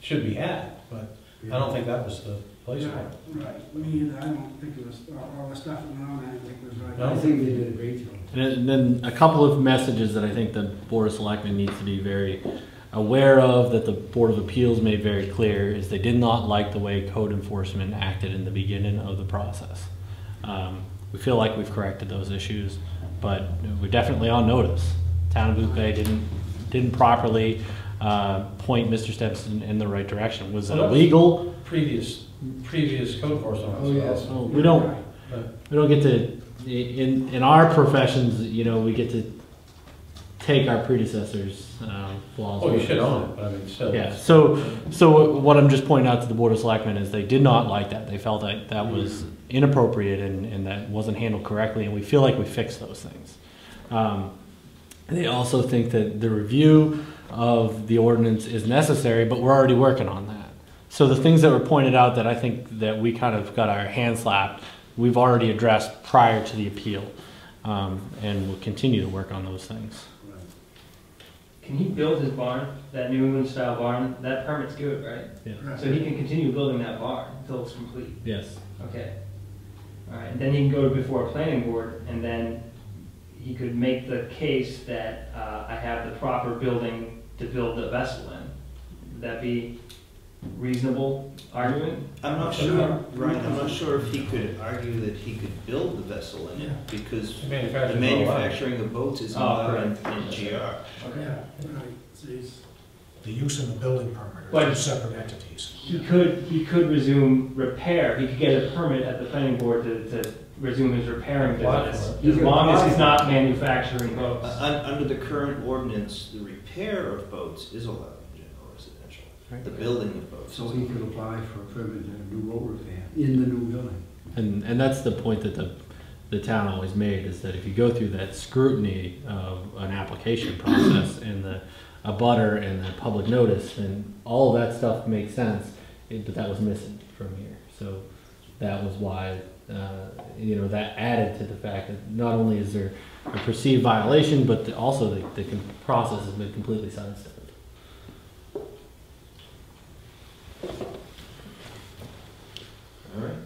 should be had, but I don't think that was the place for it. Right, me either. I don't think it was, all the stuff that went on, I don't think it was right. No. I think they did a great job. And then a couple of messages that I think the Board of Selectmen needs to be very aware of, that the Board of Appeals made very clear, is they did not like the way code enforcement acted in the beginning of the process. We feel like we've corrected those issues, but we're definitely on notice. Town of Boothbay didn't properly point Mr. Stetson in the right direction. Was it Well, that was- illegal? Previous code enforcement Oh, yes. officer. Well, we don't get to, in our professions, you know, we get to take our predecessors' flaws. Oh, you should own it, but I mean, still. Yeah, so what I'm just pointing out to the Board of Selectmen is they did not like that. They felt that that was inappropriate and that wasn't handled correctly, and we feel like we fixed those things. They also think that the review of the ordinance is necessary, but we're already working on that. So the things that were pointed out that I think that we kind of got our hand slapped, we've already addressed prior to the appeal, and we'll continue to work on those things. Can he build his barn, that New England style barn? That permit's good, right? Yeah. So he can continue building that barn until it's complete. Yes. Okay. All right, and then he can go before a planning board, and then he could make the case that I have the proper building to build the vessel in. Would that be reasonable argument? I'm not sure, Ryan, I'm not sure if he could argue that he could build the vessel in it, because the manufacturing of boats is allowed in GR. Okay. Yeah, right, so he's, The use and the building permit But- are two separate entities. He could resume repair, he could get a permit at the planning board to resume his repairing Apply business, for it. as long as he's not manufacturing boats. Under the current ordinance, the repair of boats is allowed in general residential. The building of boats. So he could apply for a permit to do boat repair in the new building. And that's the point that the town always made, is that if you go through that scrutiny of an application process and the abutter and the public notice, then all of that stuff makes sense, but that was missing from here. So that was why, you know, that added to the fact that not only is there a perceived violation, but also the process has been completely sidestepped. All right.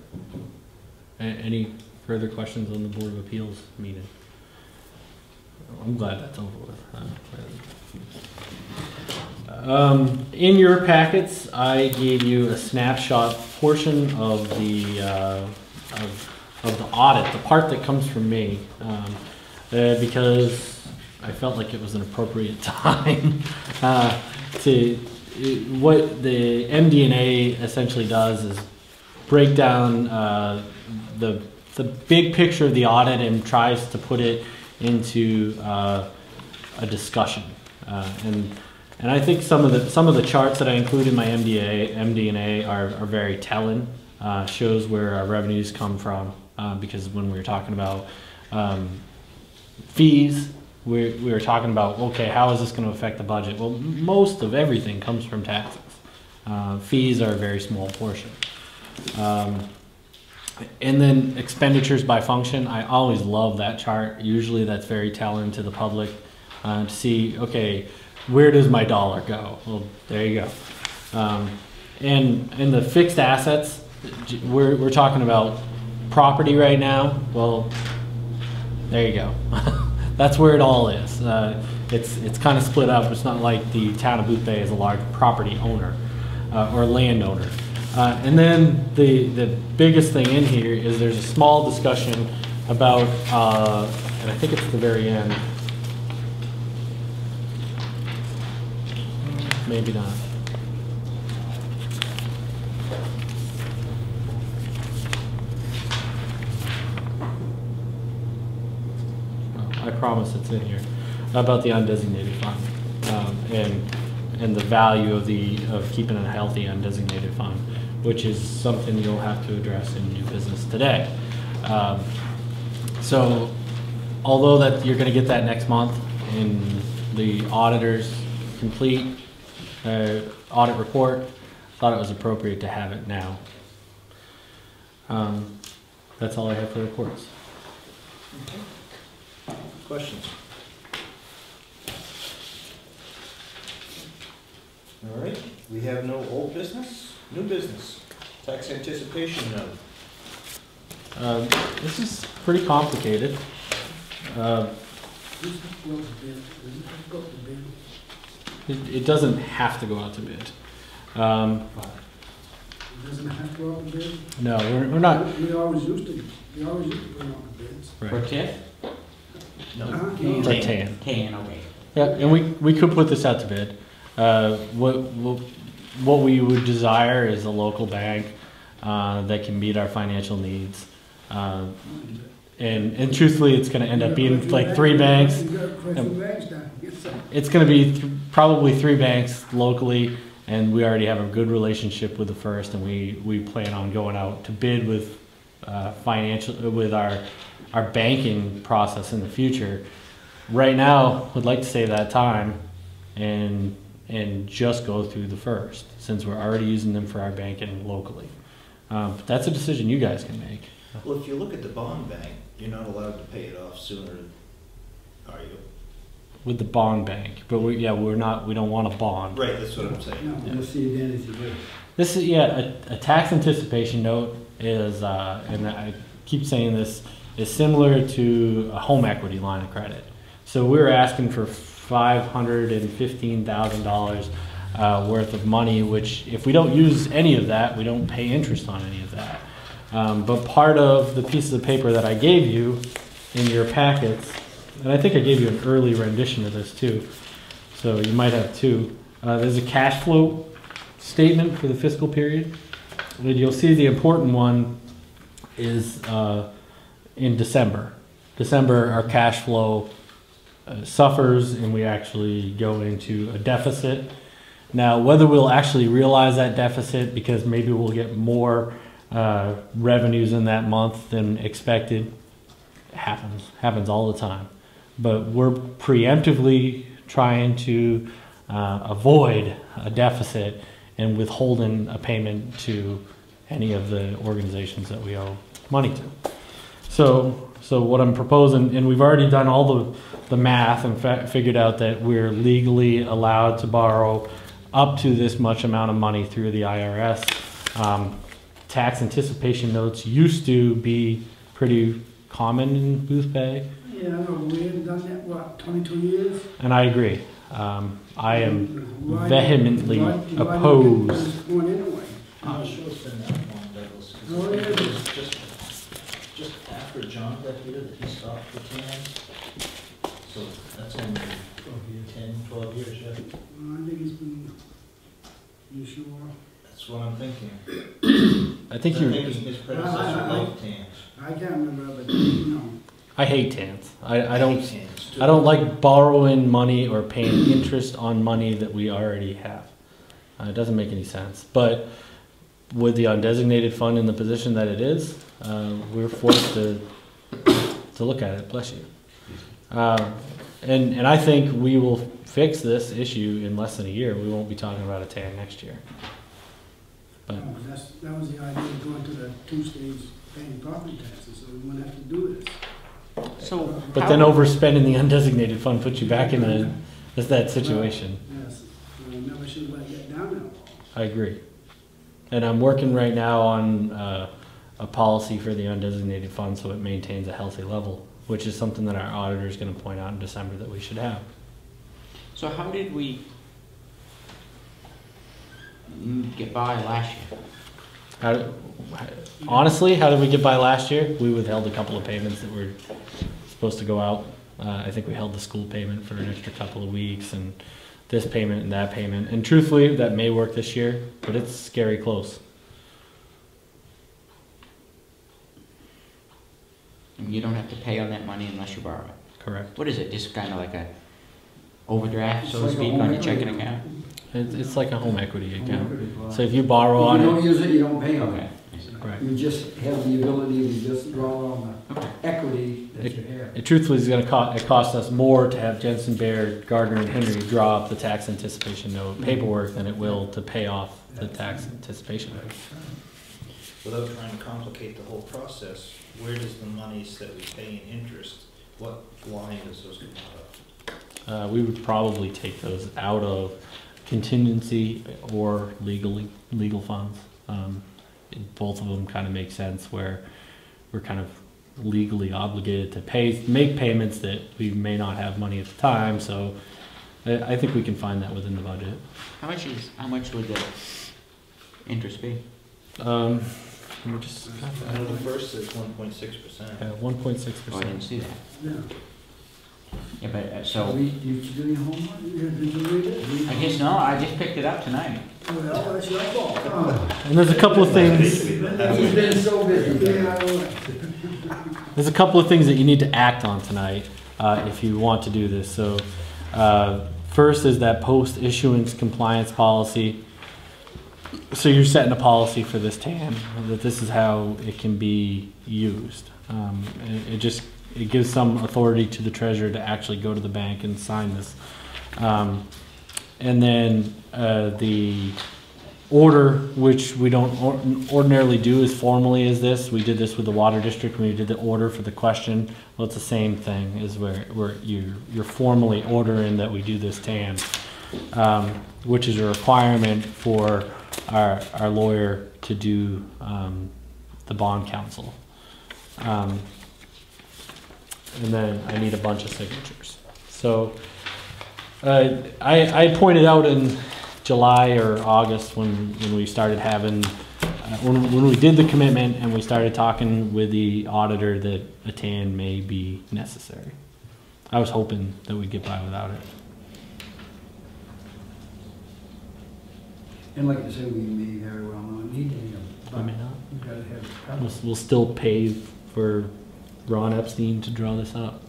Any further questions on the Board of Appeals meeting? I'm glad that's over with. In your packets, I gave you a snapshot portion of the audit, the part that comes from me, because I felt like it was an appropriate time to. What the MD&A essentially does is break down the big picture of the audit and tries to put it into a discussion. And I think some of the charts that I include in my MD&A are very telling. Shows where our revenues come from, because when we were talking about fees, we were talking about, okay, how is this going to affect the budget? Well, most of everything comes from taxes. Fees are a very small portion. And then expenditures by function, I always love that chart. Usually that's very telling to the public to see, okay, where does my dollar go? Well, there you go. And the fixed assets, we're talking about property right now. Well, there you go. That's where it all is. It's kind of split up. It's not like the town of Boothbay is a large property owner or landowner. And then the biggest thing in here is there's a small discussion about, and I think it's at the very end. Maybe not. I promise it's in here, about the undesignated fund, and the value of keeping a healthy undesignated fund, which is something you'll have to address in new business today. So, although that you're going to get that next month in the auditor's complete audit report, thought it was appropriate to have it now. That's all I have for reports. Questions? All right, we have no old business, new business, tax anticipation note. This is pretty complicated. It doesn't have to go out to bid. it doesn't have to go out to bid? No, we're not. We always used to put out the bids. For TIF? No. Huh? For tan. Tan, okay. Yeah, and we could put this out to bid. What we would desire is a local bank that can meet our financial needs. And truthfully, it's going to end up being like 3 banks. It's going to be probably 3 banks locally, and we already have a good relationship with the first, and we plan on going out to bid with with our banking process in the future. Right now, we'd like to save that time and just go through the first, since we're already using them for our banking locally. But that's a decision you guys can make. Well, if you look at the bond bank, you're not allowed to pay it off sooner, are you? With the bond bank, but we don't want a bond. Right, that's what I'm saying. No, what's the advantage of it? This is a tax anticipation note is, and I keep saying this, is similar to a home equity line of credit. So we're asking for $515,000 worth of money, which if we don't use any of that, we don't pay interest on any of that. But part of the pieces of paper that I gave you in your packets, and I think I gave you an early rendition of this too, so you might have 2. There's a cash flow statement for the fiscal period. And you'll see the important one is in December. December, our cash flow suffers and we actually go into a deficit. Now, whether we'll actually realize that deficit because maybe we'll get more revenues in that month than expected, happens all the time. But we're preemptively trying to avoid a deficit and withholding a payment to any of the organizations that we owe money to. So what I'm proposing, and we've already done all the math and figured out that we're legally allowed to borrow up to this much amount of money through the IRS. Tax anticipation notes used to be pretty common in Boothbay. Yeah, I know, we haven't done that, what, 22 years? And I agree. I am vehemently opposed. I'm not sure it's been that long, Douglas. 'Cause Oh, yeah. it was just after John got here that he stopped the cans. So that's only 10, 12 years, yeah. I think it's been, you sure? That's what I'm thinking. I think Maybe his predecessor liked cans. I can't remember, but, you know. I hate TANs. I hate cans, too. don't like borrowing money or paying interest on money that we already have. It doesn't make any sense. But with the undesignated fund in the position that it is, we're forced to look at it. Bless you. And I think we will fix this issue in less than a year. We won't be talking about a TAN next year. But No, that was the idea of going to the 2-stage paying property taxes, so we wouldn't have to do this. So, But then overspending the undesignated fund puts you back in that situation. Yes, we never should let it get down that low. I agree. And I'm working right now on a policy for the undesignated fund so it maintains a healthy level, which is something that our auditor is going to point out in December that we should have. so how did we get by last year? Honestly, how did we get by last year? We withheld a couple of payments that were supposed to go out. I think we held the school payment for an extra couple of weeks, and this payment and that payment. And truthfully, that may work this year, but it's scary close. You don't have to pay on that money unless you borrow it. Correct. What is it? Just kind of like a overdraft, so to It's like a speak, home on your equity checking account. account? It's like a home equity account. Well, So if you borrow if on you don't it, use it, you don't pay on Okay. it. right. You just have the ability to just draw on the Okay. equity that you have. It truthfully is going to cost us more to have Jensen, Baird, Gardner, and Henry draw up the tax anticipation note paperwork than it will to pay off the tax anticipation note. Without trying to complicate the whole process, where does the monies that we pay in interest, what line does those come out of? We would probably take those out of contingency or legal funds. Both of them kind of make sense where we're kind of legally obligated to make payments that we may not have money at the time. So I think we can find that within the budget. How much would the interest be? Let me just I know the first is 1.6%. 1.6%. Oh, I didn't see that. Yeah. Yeah, but, Did so, you do your homework? Did you read it? I guess no, I just picked it up tonight. Well, that's your fault. Oh, And there's a couple of things. he's been so busy. Yeah, I know. There's a couple of things that you need to act on tonight if you want to do this. So, first is that post-issuance compliance policy. So you're setting a policy for this TAN, that this is how it can be used. It gives some authority to the treasurer to actually go to the bank and sign this. And then the order, which we don't ordinarily do as formally as this. We did this with the water district when we did the order for the question. Well, it's the same thing, is where you're formally ordering that we do this TAN, which is a requirement for our lawyer to do the bond counsel. And then I need a bunch of signatures. So I pointed out in July or August when we started having, when we did the commitment and we started talking with the auditor that a TAN may be necessary. I was hoping that we'd get by without it. And like I said, we may very well not need any of it. I mean, We gotta have it covered. we'll still pay for Ron Epstein to draw this up,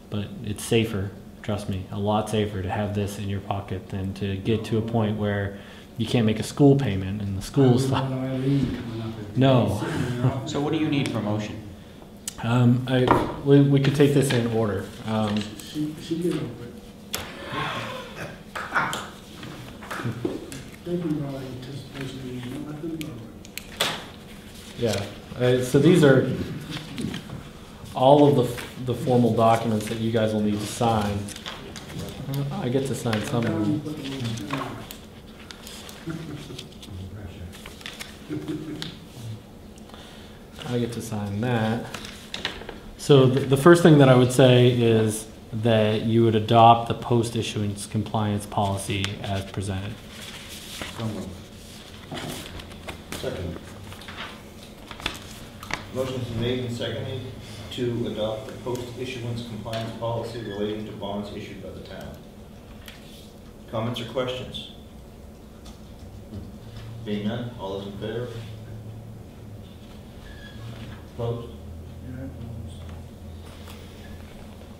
but it's safer. Trust me, a lot safer to have this in your pocket than to get to a point where you can't make a school payment and the school's I wouldn't want Eileen coming up every day, No. sitting in your office. So what do you need for motion? we could take this in order. She did over it. Thank you, Raleigh, anticipation, you know, nothing over it. Yeah, so these are all of the formal documents that you guys will need to sign. I get to sign some of them. I get to sign that. So the first thing that I would say is that you would adopt the post-issuance compliance policy as presented. Second. Motion's been made and seconded to adopt the post-issuance compliance policy relating to bonds issued by the town. Comments or questions? Being none, all those in favor? Opposed?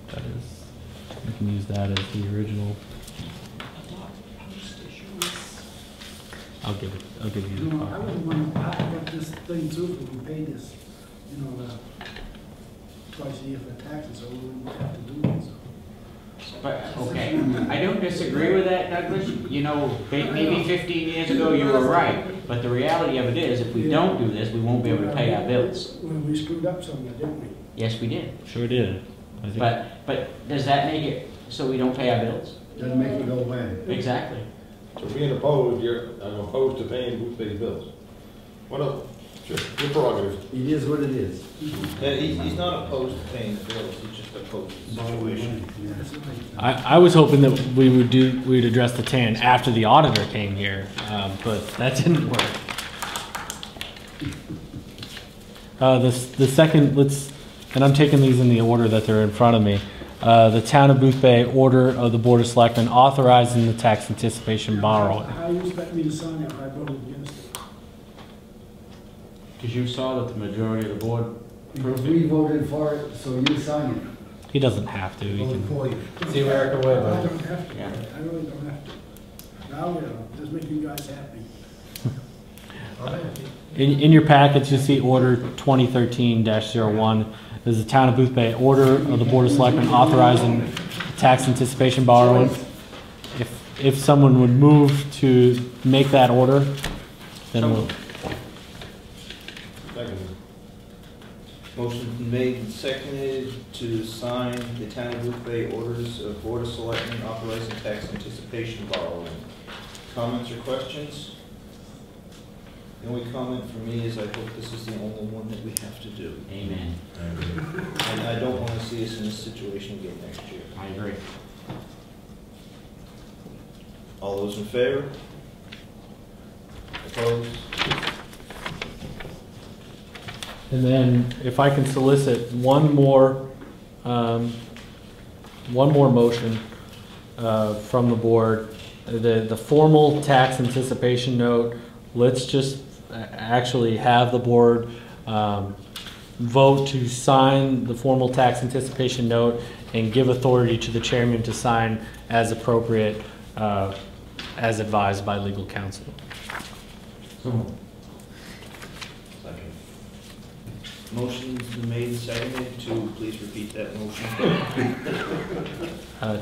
That is, we can use that as the original. I'll give you You the know, I copy. wouldn't want to pack up this thing too, if we pay this, you know, twice a year for taxes, so we wouldn't have to do it, so. But, okay, I don't disagree with that, Douglas. You know, maybe 15 years ago you were right, but the reality of it is, if we don't do this, we won't be able to pay our bills. Well, we screwed up somewhere, didn't we? Yes, we did. Sure did. I think. But does that make it so we don't pay our bills? Doesn't make it go away. Exactly. So being opposed, I'm opposed to paying Boothbay's bills. What else? Sure, your prerogative. It is what it is. He's not opposed to paying the bills, he's just opposed to the situation. That's right. I was hoping that we'd address the TAN after the auditor came here, but that didn't work. The second, and I'm taking these in the order that they're in front of me. The Town of Boothbay order of the Board of Selectmen authorizing the tax anticipation borrowing. How do you expect me to sign it if I voted against it? Because you saw that the majority of the board Because we voted for it, so you sign it. He doesn't have to. He Voted can. for you. See America way, I but don't have to, Yeah. I really don't have to. I will, just make you guys happy. In your packets, you'll see Order 2013-01. This is the Town of Boothbay order of the Board of Selectmen authorizing tax anticipation borrowing. If someone would move to make that order, then we'll. Second. Motion's been made and seconded to sign the Town of Boothbay orders of Board of Selectmen authorizing tax anticipation borrowing. Comments or questions? The only comment for me is I hope this is the only one that we have to do. Amen. And I don't want to see us in this situation again next year. I agree. All those in favor? Opposed? And then if I can solicit one more one more motion from the board. The formal tax anticipation note, let's just actually have the board vote to sign the formal tax anticipation note and give authority to the chairman to sign as appropriate, as advised by legal counsel. Motion's been made and seconded to, please repeat that motion.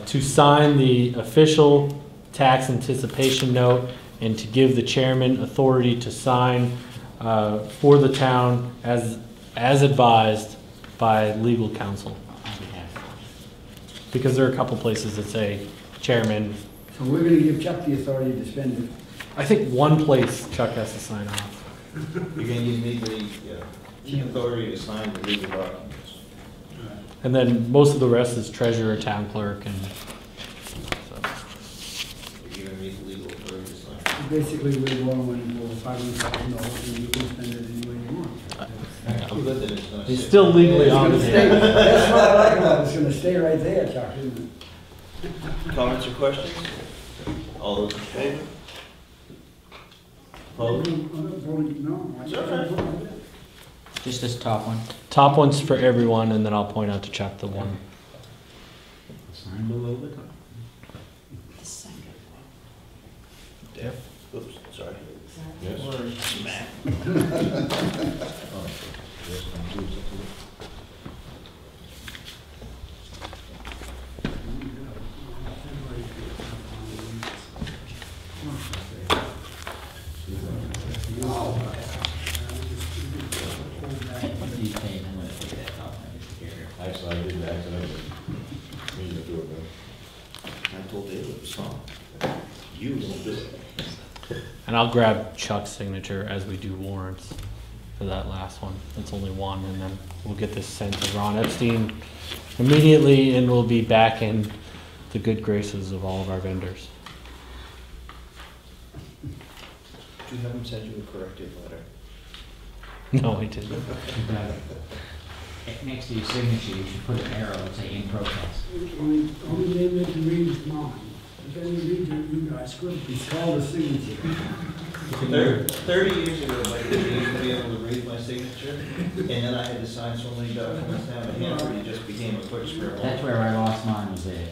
To sign the official tax anticipation note and to give the chairman authority to sign for the town as advised by legal counsel. Because there are a couple places that say chairman. So we're gonna give Chuck the authority to spend it. I think one place Chuck has to sign off. You're gonna give me the authority to sign the legal documents. And then most of the rest is treasurer, town clerk, and so. You're giving me the legal authority to sign. Basically, we're going for $500,000 and you can spend it any way you want. I'm good that it's gonna He's sit. still legally It's on gonna the stay, table. that's what I like about it, it's gonna stay right there, Chuck, isn't it? Comments or questions? All those in favor? Opposed? No, I It's all right. Just this top one. Top one's for everyone, and then I'll point out to Chuck the one. Sign below the top. Dave? Oops, sorry. Yes. Or Matt? What do you pay? I'm gonna take that off. Actually, I didn't accidentally mean to do it, man. I told Dave it was fine. You will do it. And I'll grab Chuck's signature as we do warrants for that last one. It's only one, and then we'll get this sent to Ron Epstein immediately, and we'll be back in the good graces of all of our vendors. Do you have him send you a corrective letter? No, I didn't. Next to your signature, you should put an arrow and say in protest. Only name it to read is mine. If any read it, you guys could. It's called a signature. 30 years ago, I used to be able to read my signature, and then I had to sign so many documents down my hand, it just became a quick scribble. That's where I lost mine, was there.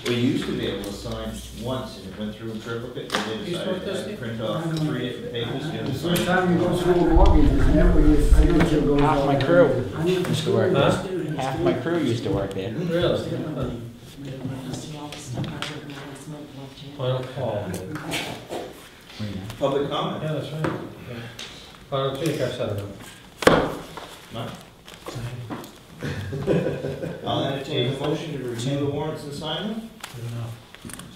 Well, you used to be able to sign once, and it went through in triplicate, and they decided to have to print off 3 different papers, you had to The sign. first time you go through a mortgage, isn't that where your signature goes? Half my crew I need used to work Huh? there. Half my crew used to work there. Really? Final call. Public comment? Yeah, that's right. Yeah. I don't think I've said enough. No? I'll entertain a motion to review the warrants and sign them.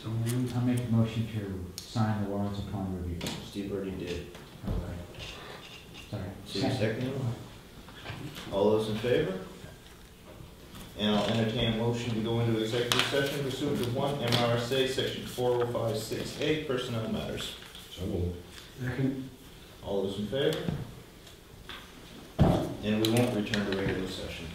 I'll make a motion to sign the warrants upon review. Steve already did. Okay. Sorry. Steve seconded. All those in favor? And I'll entertain a motion to go into executive session pursuant to 1 MRSA section 4056A, personnel matters. So moved. Second. All those in favor? And we won't return to regular session.